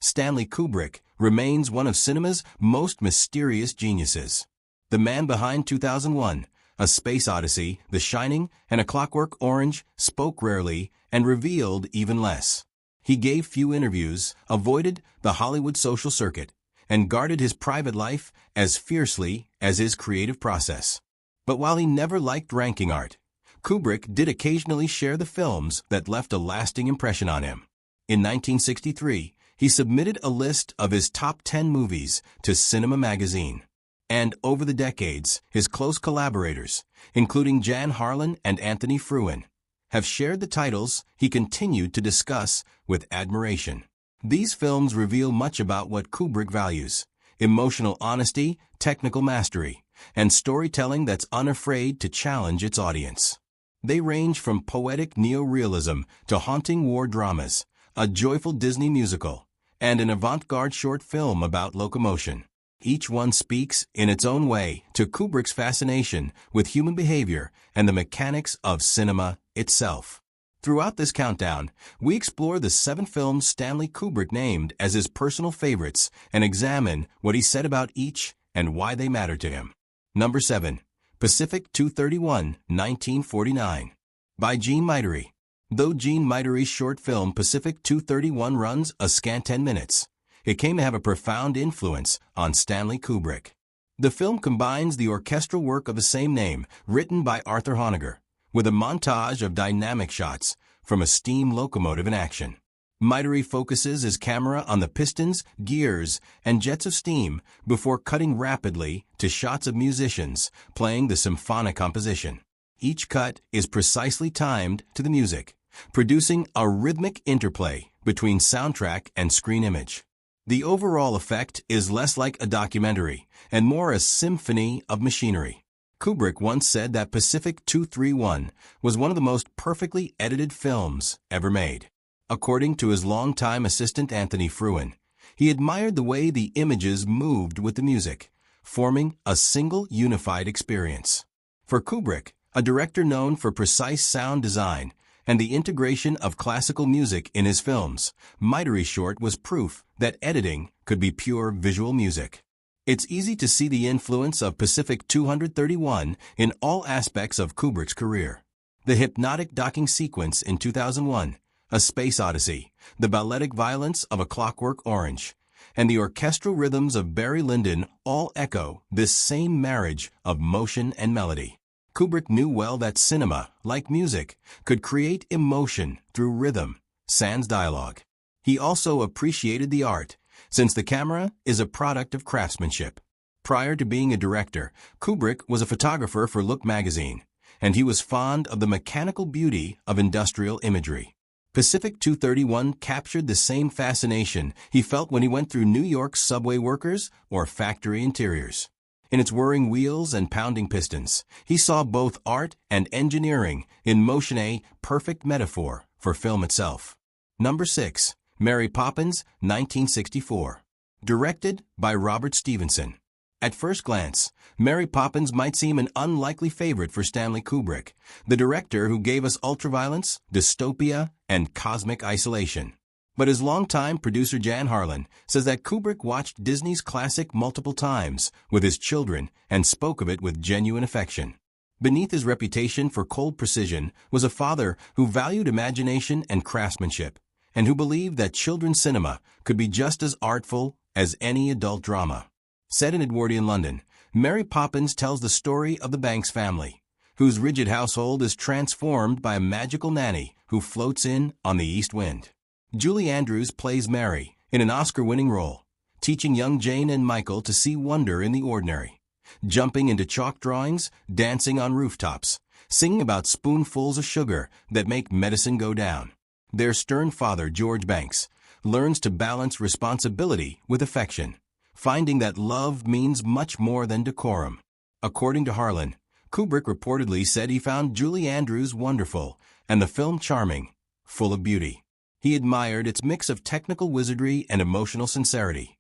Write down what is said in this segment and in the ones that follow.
Stanley Kubrick remains one of cinema's most mysterious geniuses. The man behind 2001, A Space Odyssey, The Shining, and A Clockwork Orange spoke rarely and revealed even less. He gave few interviews, avoided the Hollywood social circuit, and guarded his private life as fiercely as his creative process. But while he never liked ranking art, Kubrick did occasionally share the films that left a lasting impression on him. In 1963, he submitted a list of his top 10 movies to Cinema magazine. And over the decades, his close collaborators, including Jan Harlan and Anthony Fruin, have shared the titles he continued to discuss with admiration. These films reveal much about what Kubrick values: emotional honesty, technical mastery, and storytelling that's unafraid to challenge its audience. They range from poetic neo-realism to haunting war dramas, a joyful Disney musical, and an avant-garde short film about locomotion. Each one speaks, in its own way, to Kubrick's fascination with human behavior and the mechanics of cinema itself. Throughout this countdown, we explore the 7 films Stanley Kubrick named as his personal favorites and examine what he said about each and why they matter to him. Number 7. Pacific 231, 1949. By Jean Mitery. Though Jean Mitery's short film Pacific 231 runs a scant 10 minutes, it came to have a profound influence on Stanley Kubrick. The film combines the orchestral work of the same name, written by Arthur Honegger, with a montage of dynamic shots from a steam locomotive in action. Mitery focuses his camera on the pistons, gears, and jets of steam before cutting rapidly to shots of musicians playing the symphonic composition. Each cut is precisely timed to the music, producing a rhythmic interplay between soundtrack and screen image. The overall effect is less like a documentary and more a symphony of machinery. Kubrick once said that Pacific 231 was one of the most perfectly edited films ever made. According to his longtime assistant Anthony Fruin, he admired the way the images moved with the music, forming a single unified experience. For Kubrick, a director known for precise sound design and the integration of classical music in his films, Mitery's short was proof that editing could be pure visual music. It's easy to see the influence of Pacific 231 in all aspects of Kubrick's career. The hypnotic docking sequence in 2001, A Space Odyssey, the balletic violence of A Clockwork Orange, and the orchestral rhythms of Barry Lyndon all echo this same marriage of motion and melody. Kubrick knew well that cinema, like music, could create emotion through rhythm, sans dialogue. He also appreciated the art, since the camera is a product of craftsmanship. Prior to being a director, Kubrick was a photographer for Look magazine, and he was fond of the mechanical beauty of industrial imagery. Pacific 231 captured the same fascination he felt when he went through New York's subway workers or factory interiors. In its whirring wheels and pounding pistons, he saw both art and engineering in motion, a perfect metaphor for film itself. Number 6. Mary Poppins, 1964. Directed by Robert Stevenson. At first glance, Mary Poppins might seem an unlikely favorite for Stanley Kubrick, the director who gave us ultraviolence, dystopia, and cosmic isolation. But his longtime producer Jan Harlan says that Kubrick watched Disney's classic multiple times with his children and spoke of it with genuine affection. Beneath his reputation for cold precision was a father who valued imagination and craftsmanship, and who believed that children's cinema could be just as artful as any adult drama. Set in Edwardian London, Mary Poppins tells the story of the Banks family, whose rigid household is transformed by a magical nanny who floats in on the east wind. Julie Andrews plays Mary in an Oscar-winning role, teaching young Jane and Michael to see wonder in the ordinary, jumping into chalk drawings, dancing on rooftops, singing about spoonfuls of sugar that make medicine go down. Their stern father, George Banks, learns to balance responsibility with affection, finding that love means much more than decorum. According to Harlan, Kubrick reportedly said he found Julie Andrews wonderful and the film charming, full of beauty. He admired its mix of technical wizardry and emotional sincerity,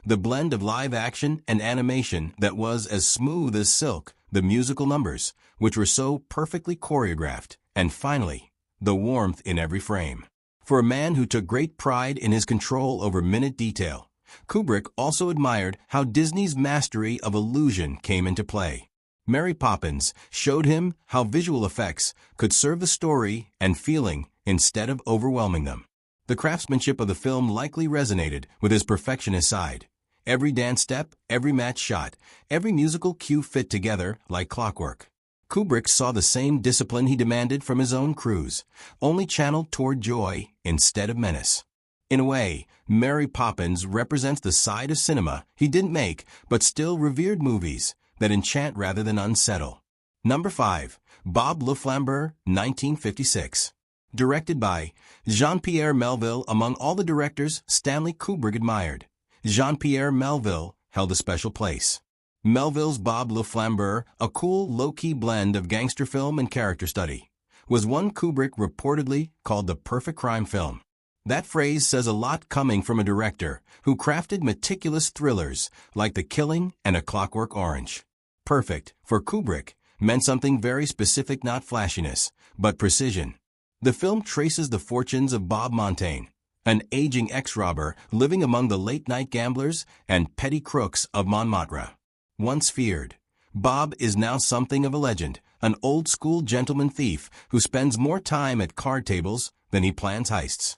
the blend of live action and animation that was as smooth as silk, the musical numbers, which were so perfectly choreographed, and finally, the warmth in every frame. For a man who took great pride in his control over minute detail, Kubrick also admired how Disney's mastery of illusion came into play. Mary Poppins showed him how visual effects could serve the story and feeling instead of overwhelming them. The craftsmanship of the film likely resonated with his perfectionist side. Every dance step, every match shot, every musical cue fit together like clockwork. Kubrick saw the same discipline he demanded from his own crews, only channeled toward joy instead of menace. In a way, Mary Poppins represents the side of cinema he didn't make but still revered movies that enchant rather than unsettle. Number 5. Bob Le Flambeur, 1956. Directed by Jean-Pierre Melville. Among all the directors Stanley Kubrick admired, Jean-Pierre Melville held a special place. Melville's Bob Le Flambeur, a cool, low-key blend of gangster film and character study, was one Kubrick reportedly called the perfect crime film. That phrase says a lot coming from a director who crafted meticulous thrillers like The Killing and A Clockwork Orange. Perfect, for Kubrick, meant something very specific, not flashiness, but precision. The film traces the fortunes of Bob Montaigne, an aging ex-robber living among the late-night gamblers and petty crooks of Montmartre. Once feared, Bob is now something of a legend, an old-school gentleman thief who spends more time at card tables than he plans heists.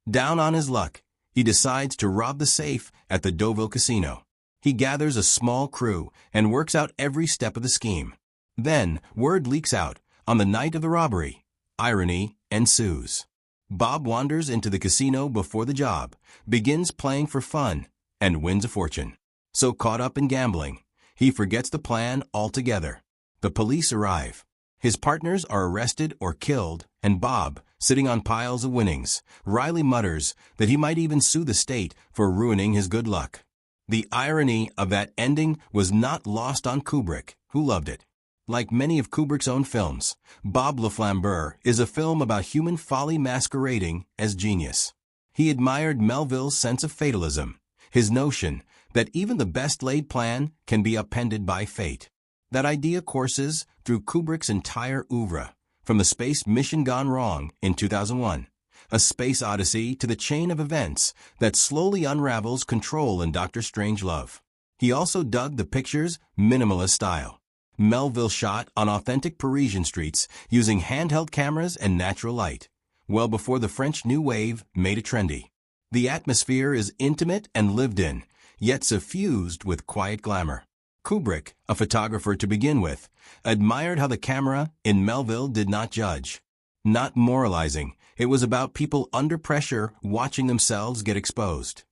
Down on his luck, he decides to rob the safe at the Deauville Casino. He gathers a small crew and works out every step of the scheme. Then, word leaks out. On the night of the robbery, irony ensues. Bob wanders into the casino before the job, begins playing for fun, and wins a fortune. So caught up in gambling, he forgets the plan altogether. The police arrive. His partners are arrested or killed, and Bob, sitting on piles of winnings, wryly mutters that he might even sue the state for ruining his good luck. The irony of that ending was not lost on Kubrick, who loved it. Like many of Kubrick's own films, Bob Le Flambeur is a film about human folly masquerading as genius. He admired Melville's sense of fatalism, his notion that even the best-laid plan can be upended by fate. That idea courses through Kubrick's entire oeuvre, from The Space Mission Gone Wrong in 2001, A Space Odyssey, to the chain of events that slowly unravels Control in Dr. Strangelove. He also dug the picture's minimalist style. Melville shot on authentic Parisian streets using handheld cameras and natural light, well before the French New Wave made it trendy. The atmosphere is intimate and lived in, yet suffused with quiet glamour. Kubrick, a photographer to begin with, admired how the camera in Melville did not judge. Not moralizing, it was about people under pressure watching themselves get exposed.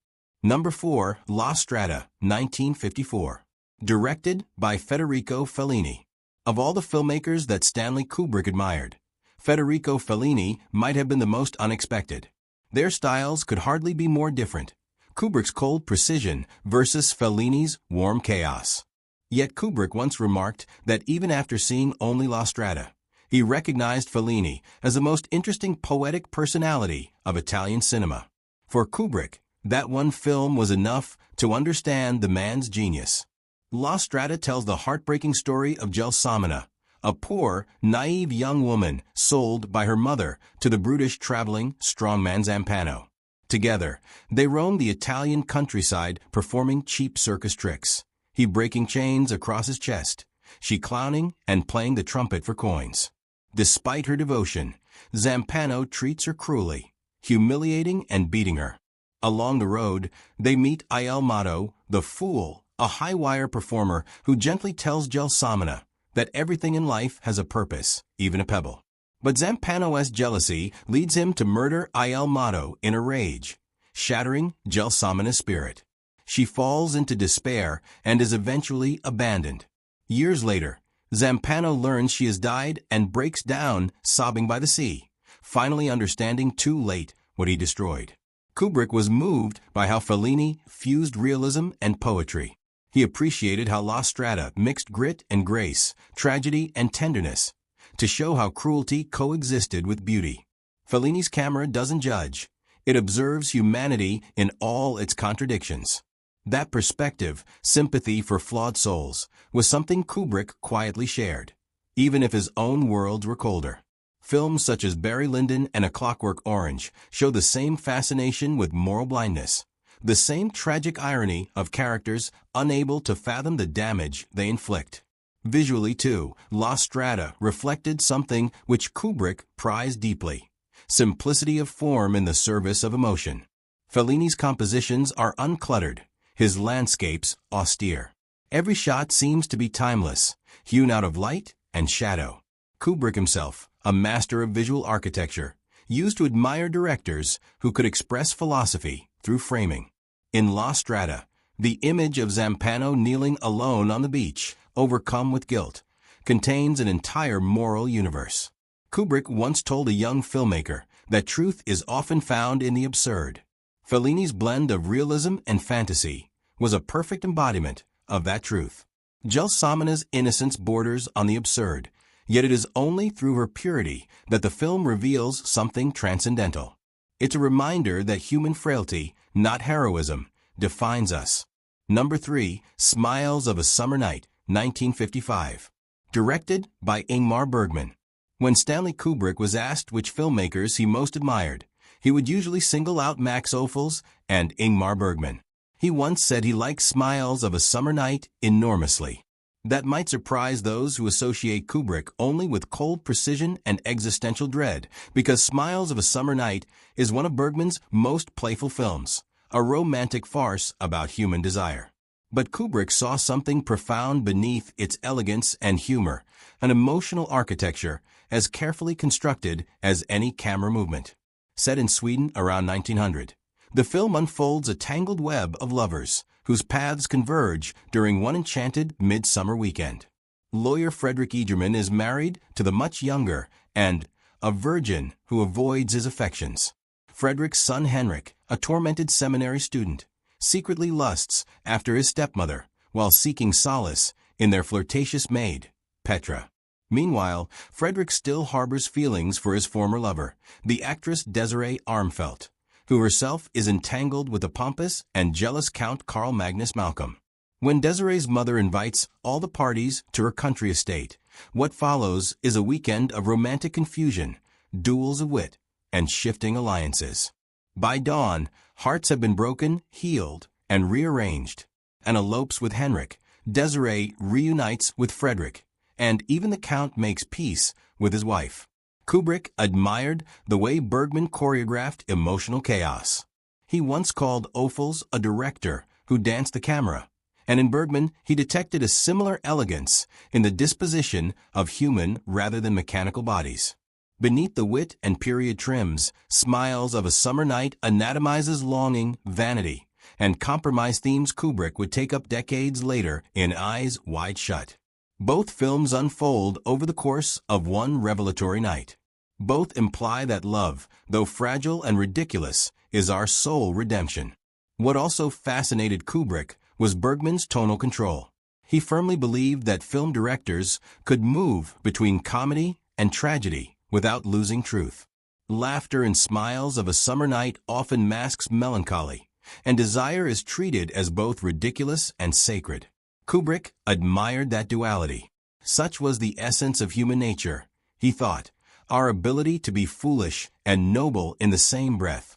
Number 4. La Strada, 1954. Directed by Federico Fellini. Of all the filmmakers that Stanley Kubrick admired, Federico Fellini might have been the most unexpected. Their styles could hardly be more different. Kubrick's cold precision versus Fellini's warm chaos. Yet Kubrick once remarked that even after seeing only La Strada, he recognized Fellini as the most interesting poetic personality of Italian cinema. For Kubrick, that one film was enough to understand the man's genius. La Strada tells the heartbreaking story of Gelsomina, a poor, naive young woman sold by her mother to the brutish traveling strongman Zampano. Together, they roam the Italian countryside performing cheap circus tricks. He breaking chains across his chest, she clowning and playing the trumpet for coins. Despite her devotion, Zampano treats her cruelly, humiliating and beating her. Along the road, they meet Il Matto, the fool, a high-wire performer who gently tells Gelsomina that everything in life has a purpose, even a pebble. But Zampano's jealousy leads him to murder Il Matto in a rage, shattering Gelsomina's spirit. She falls into despair and is eventually abandoned. Years later, Zampano learns she has died and breaks down, sobbing by the sea, finally understanding too late what he destroyed. Kubrick was moved by how Fellini fused realism and poetry. He appreciated how La Strada mixed grit and grace, tragedy and tenderness, to show how cruelty coexisted with beauty. Fellini's camera doesn't judge. It observes humanity in all its contradictions. That perspective, sympathy for flawed souls, was something Kubrick quietly shared, even if his own worlds were colder. Films such as Barry Lyndon and A Clockwork Orange show the same fascination with moral blindness, the same tragic irony of characters unable to fathom the damage they inflict. Visually, too, La Strada reflected something which Kubrick prized deeply: simplicity of form in the service of emotion. Fellini's compositions are uncluttered, his landscapes austere. Every shot seems to be timeless, hewn out of light and shadow. Kubrick himself, a master of visual architecture, used to admire directors who could express philosophy through framing. In La Strada, the image of Zampano kneeling alone on the beach, overcome with guilt, contains an entire moral universe. Kubrick once told a young filmmaker that truth is often found in the absurd. Fellini's blend of realism and fantasy was a perfect embodiment of that truth. Gelsomana's innocence borders on the absurd, yet it is only through her purity that the film reveals something transcendental. It's a reminder that human frailty, not heroism, defines us. Number 3, Smiles of a Summer Night, 1955. Directed by Ingmar Bergman. When Stanley Kubrick was asked which filmmakers he most admired, he would usually single out Max Ophüls and Ingmar Bergman. He once said he liked Smiles of a Summer Night enormously. That might surprise those who associate Kubrick only with cold precision and existential dread, because Smiles of a Summer Night is one of Bergman's most playful films, a romantic farce about human desire. But Kubrick saw something profound beneath its elegance and humor, an emotional architecture as carefully constructed as any camera movement. Set in Sweden around 1900, the film unfolds a tangled web of lovers whose paths converge during one enchanted midsummer weekend. Lawyer Frederick Egerman is married to the much younger and a virgin who avoids his affections. Frederick's son Henrik, a tormented seminary student, secretly lusts after his stepmother while seeking solace in their flirtatious maid, Petra. Meanwhile, Frederick still harbors feelings for his former lover, the actress Desiree Armfeldt, who herself is entangled with the pompous and jealous Count Carl Magnus Malcolm. When Desiree's mother invites all the parties to her country estate, what follows is a weekend of romantic confusion, duels of wit, and shifting alliances. By dawn, hearts have been broken, healed, and rearranged. And elopes with Henrik, Desiree reunites with Frederick, and even the Count makes peace with his wife. Kubrick admired the way Bergman choreographed emotional chaos. He once called Ophüls a director who danced the camera, and in Bergman he detected a similar elegance in the disposition of human rather than mechanical bodies. Beneath the wit and period trims, Smiles of a Summer Night anatomizes longing, vanity, and compromise themes Kubrick would take up decades later in Eyes Wide Shut. Both films unfold over the course of one revelatory night. Both imply that love, though fragile and ridiculous, is our sole redemption. What also fascinated Kubrick was Bergman's tonal control. He firmly believed that film directors could move between comedy and tragedy without losing truth. Laughter in Smiles of a Summer Night often masks melancholy, and desire is treated as both ridiculous and sacred. Kubrick admired that duality. Such was the essence of human nature, he thought, our ability to be foolish and noble in the same breath.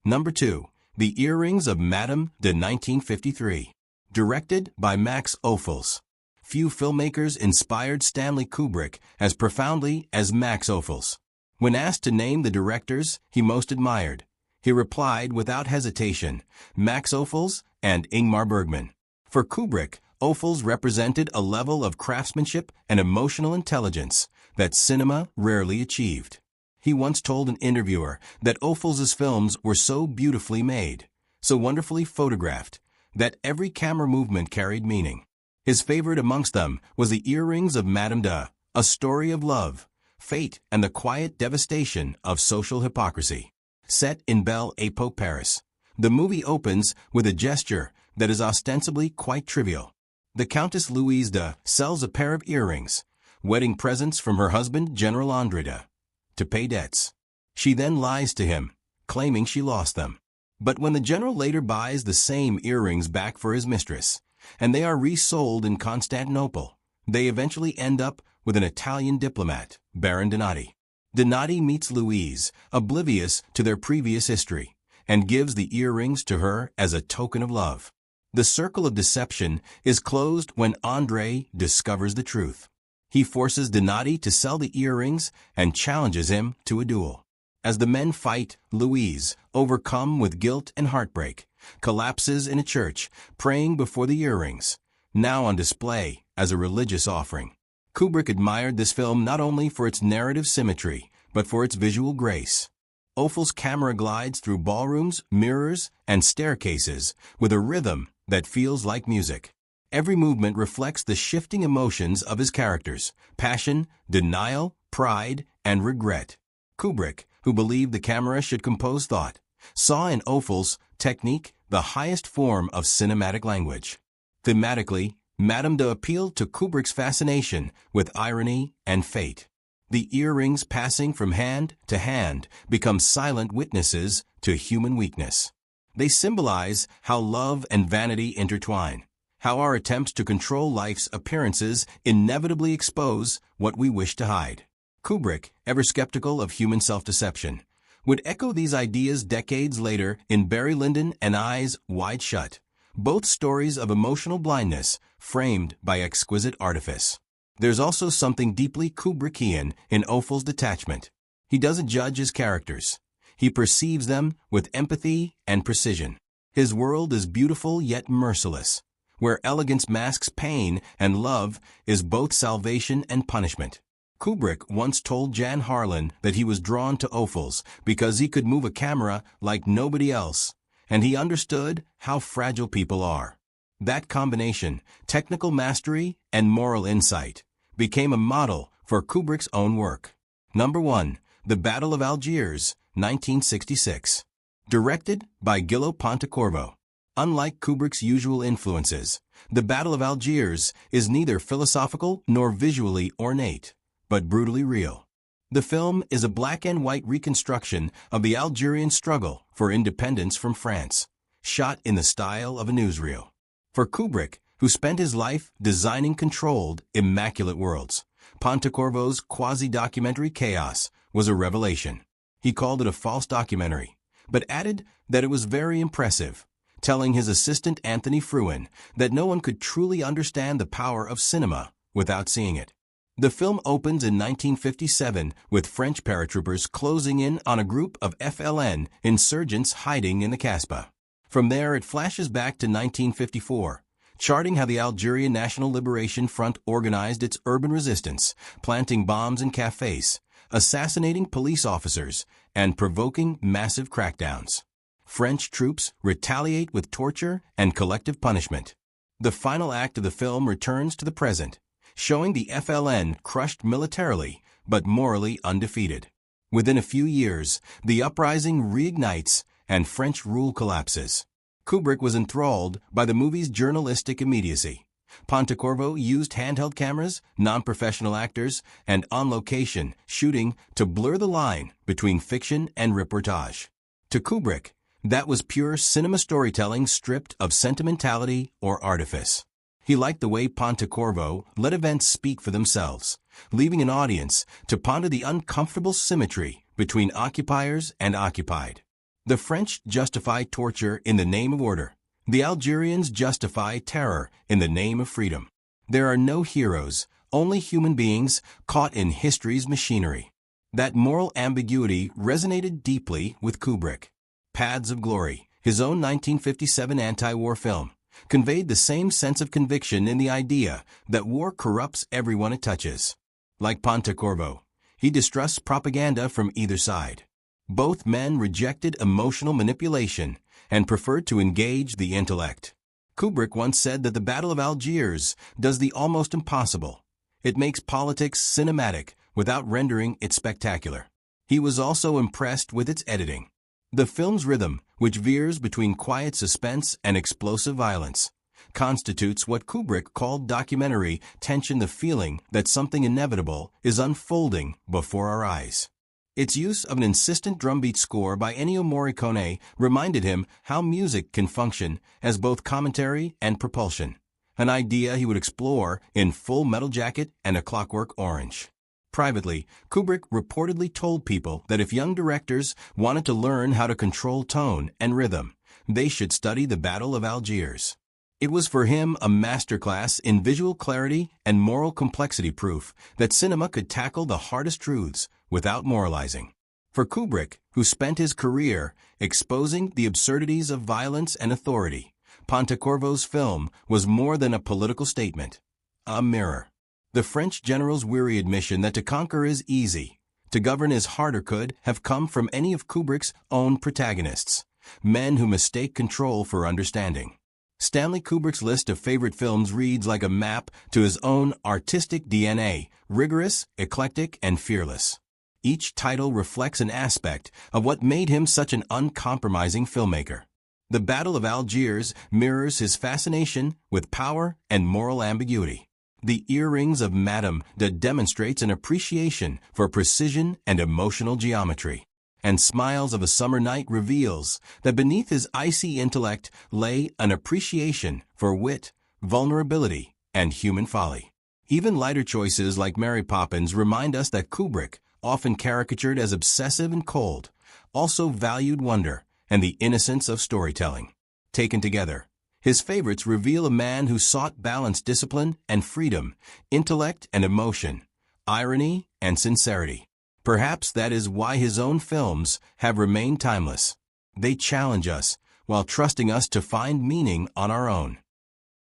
Number 2. The Earrings of Madame de 1953. Directed by Max Ophüls. Few filmmakers inspired Stanley Kubrick as profoundly as Max Ophüls. When asked to name the directors he most admired, he replied without hesitation, Max Ophüls and Ingmar Bergman. For Kubrick, Ophüls represented a level of craftsmanship and emotional intelligence that cinema rarely achieved. He once told an interviewer that Ophüls' films were so beautifully made, so wonderfully photographed, that every camera movement carried meaning. His favorite amongst them was The Earrings of Madame de, a story of love, fate, and the quiet devastation of social hypocrisy. Set in Belle Époque Paris, the movie opens with a gesture that is ostensibly quite trivial. The Countess Louise de sells a pair of earrings, wedding presents from her husband General André de, to pay debts. She then lies to him, claiming she lost them. But when the general later buys the same earrings back for his mistress, and they are resold in Constantinople, they eventually end up with an Italian diplomat, Baron Donati. Donati meets Louise, oblivious to their previous history, and gives the earrings to her as a token of love. The circle of deception is closed when André discovers the truth. He forces Donati to sell the earrings and challenges him to a duel. As the men fight, Louise, overcome with guilt and heartbreak, collapses in a church, praying before the earrings, now on display as a religious offering. Kubrick admired this film not only for its narrative symmetry, but for its visual grace. Ophuls' camera glides through ballrooms, mirrors, and staircases with a rhythm that feels like music. Every movement reflects the shifting emotions of his characters: passion, denial, pride, and regret. Kubrick, who believed the camera should compose thought, saw in Ophuls' technique the highest form of cinematic language. Thematically, Madame de appealed to Kubrick's fascination with irony and fate. The earrings passing from hand to hand become silent witnesses to human weakness. They symbolize how love and vanity intertwine, how our attempts to control life's appearances inevitably expose what we wish to hide. Kubrick, ever skeptical of human self-deception, would echo these ideas decades later in Barry Lyndon and Eyes Wide Shut, both stories of emotional blindness framed by exquisite artifice. There's also something deeply Kubrickian in Ophuls' detachment. He doesn't judge his characters. He perceives them with empathy and precision. His world is beautiful yet merciless, where elegance masks pain and love is both salvation and punishment. Kubrick once told Jan Harlan that he was drawn to Ophuls because he could move a camera like nobody else, and he understood how fragile people are. That combination, technical mastery and moral insight, became a model for Kubrick's own work. Number 1. The Battle of Algiers, 1966. Directed by Gillo Pontecorvo. Unlike Kubrick's usual influences, The Battle of Algiers is neither philosophical nor visually ornate, but brutally real. The film is a black and white reconstruction of the Algerian struggle for independence from France, shot in the style of a newsreel. For Kubrick, who spent his life designing controlled, immaculate worlds, Pontecorvo's quasi-documentary chaos was a revelation. He called it a false documentary, but added that it was very impressive, telling his assistant Anthony Fruin that no one could truly understand the power of cinema without seeing it. The film opens in 1957 with French paratroopers closing in on a group of FLN insurgents hiding in the Kasbah. From there, it flashes back to 1954, charting how the Algerian National Liberation Front organized its urban resistance, planting bombs in cafes, assassinating police officers, and provoking massive crackdowns. French troops retaliate with torture and collective punishment. The final act of the film returns to the present, showing the FLN crushed militarily but morally undefeated. Within a few years, the uprising reignites and French rule collapses. Kubrick was enthralled by the movie's journalistic immediacy. Pontecorvo used handheld cameras, non-professional actors, and on-location shooting to blur the line between fiction and reportage. To Kubrick, that was pure cinema storytelling stripped of sentimentality or artifice. He liked the way Pontecorvo let events speak for themselves, leaving an audience to ponder the uncomfortable symmetry between occupiers and occupied. The French justify torture in the name of order. The Algerians justify terror in the name of freedom. There are no heroes, only human beings caught in history's machinery. That moral ambiguity resonated deeply with Kubrick. Paths of Glory, his own 1957 anti-war film, conveyed the same sense of conviction in the idea that war corrupts everyone it touches. Like Pontecorvo, he distrusts propaganda from either side. Both men rejected emotional manipulation and preferred to engage the intellect. Kubrick once said that The Battle of Algiers does the almost impossible. It makes politics cinematic without rendering it spectacular. He was also impressed with its editing. The film's rhythm, which veers between quiet suspense and explosive violence, constitutes what Kubrick called documentary tension, the feeling that something inevitable is unfolding before our eyes. Its use of an insistent drumbeat score by Ennio Morricone reminded him how music can function as both commentary and propulsion, an idea he would explore in Full Metal Jacket and A Clockwork Orange. Privately, Kubrick reportedly told people that if young directors wanted to learn how to control tone and rhythm, they should study the Battle of Algiers. It was for him a masterclass in visual clarity and moral complexity, proof that cinema could tackle the hardest truths without moralizing. For Kubrick, who spent his career exposing the absurdities of violence and authority, Pontecorvo's film was more than a political statement, a mirror. The French general's weary admission that to conquer is easy, to govern is harder could have come from any of Kubrick's own protagonists, men who mistake control for understanding. Stanley Kubrick's list of favorite films reads like a map to his own artistic DNA, rigorous, eclectic, and fearless. Each title reflects an aspect of what made him such an uncompromising filmmaker. The Battle of Algiers mirrors his fascination with power and moral ambiguity. The Earrings of Madame de demonstrates an appreciation for precision and emotional geometry. And Smiles of a Summer Night reveals that beneath his icy intellect lay an appreciation for wit, vulnerability, and human folly. Even lighter choices like Mary Poppins remind us that Kubrick, often caricatured as obsessive and cold, also valued wonder and the innocence of storytelling. Taken together, his favorites reveal a man who sought balanced discipline and freedom, intellect and emotion, irony and sincerity. Perhaps that is why his own films have remained timeless. They challenge us while trusting us to find meaning on our own.